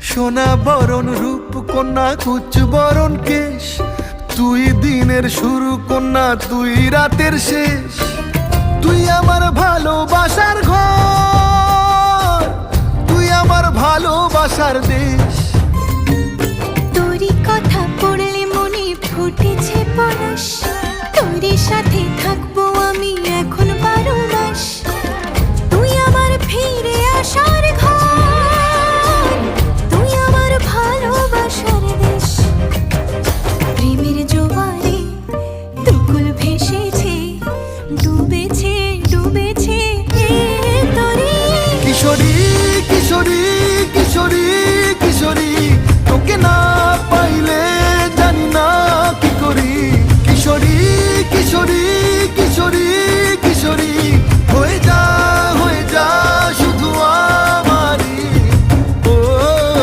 সোনা বরণ রূপ কন্যা কুচ বরণ কেশ, তুই দিনের শুরু কন্যা তুই রাতের শেষ। তুই আমার ভালোবাসার ঘর, তুই আমার ভালোবাসার দেশ। তোরই কথা পড়লে মনে ফুটেছে পরশ, তোরই সাথে থাকবো আমি এখন 12 মাস। তুই আমার ফিরে আসার ঘর, তুই আমার ভালোবাসার দেশ। প্রেমের জোয়ারে দুকুল ভেসেছে, ডুবেছে ডুবেছে তোরে। কিশোরী কিশোরী কিশোরী কিশোরী, তোকে না